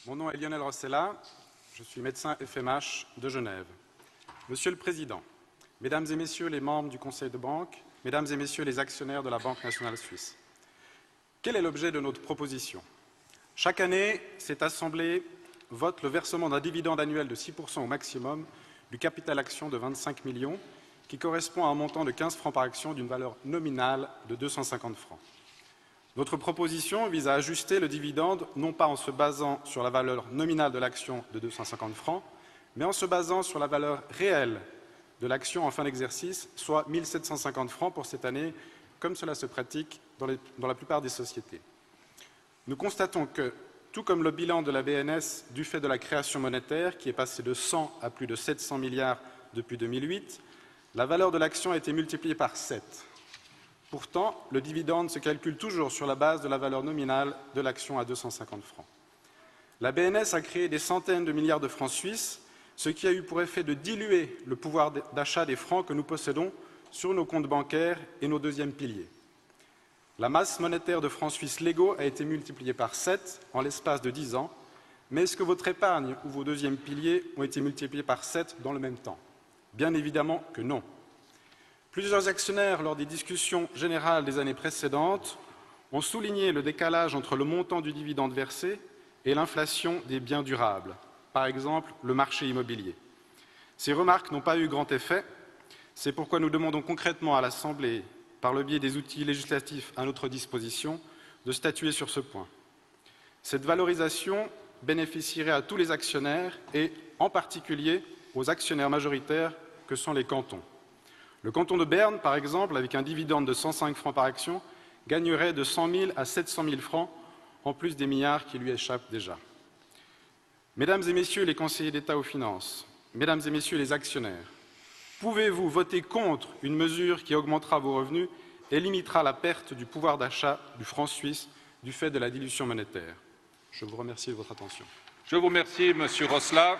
Mon nom est Lionel Rossella, je suis médecin FMH de Genève. Monsieur le Président, Mesdames et Messieurs les membres du Conseil de banque, Mesdames et Messieurs les actionnaires de la Banque nationale suisse, quel est l'objet de notre proposition? Chaque année, cette Assemblée vote le versement d'un dividende annuel de 6% au maximum du capital action de 25 millions, qui correspond à un montant de 15 francs par action d'une valeur nominale de 250 francs. Notre proposition vise à ajuster le dividende, non pas en se basant sur la valeur nominale de l'action de 250 francs, mais en se basant sur la valeur réelle de l'action en fin d'exercice, soit 1 750 francs pour cette année, comme cela se pratique dans la plupart des sociétés. Nous constatons que, tout comme le bilan de la BNS du fait de la création monétaire, qui est passé de 100 à plus de 700 milliards depuis 2008, la valeur de l'action a été multipliée par 7. Pourtant, le dividende se calcule toujours sur la base de la valeur nominale de l'action à 250 francs. La BNS a créé des centaines de milliards de francs suisses, ce qui a eu pour effet de diluer le pouvoir d'achat des francs que nous possédons sur nos comptes bancaires et nos deuxièmes piliers. La masse monétaire de francs suisses légaux a été multipliée par 7 en l'espace de 10 ans, mais est-ce que votre épargne ou vos deuxièmes piliers ont été multipliés par 7 dans le même temps? Bien évidemment que non. Plusieurs actionnaires, lors des discussions générales des années précédentes, ont souligné le décalage entre le montant du dividende versé et l'inflation des biens durables, par exemple le marché immobilier. Ces remarques n'ont pas eu grand effet, c'est pourquoi nous demandons concrètement à l'Assemblée, par le biais des outils législatifs à notre disposition, de statuer sur ce point. Cette valorisation bénéficierait à tous les actionnaires et, en particulier, aux actionnaires majoritaires que sont les cantons. Le canton de Berne, par exemple, avec un dividende de 105 francs par action, gagnerait de 100 000 à 700 000 francs, en plus des milliards qui lui échappent déjà. Mesdames et Messieurs les conseillers d'État aux finances, Mesdames et Messieurs les actionnaires, pouvez-vous voter contre une mesure qui augmentera vos revenus et limitera la perte du pouvoir d'achat du franc suisse du fait de la dilution monétaire? Je vous remercie de votre attention. Je vous remercie, Monsieur Rossella.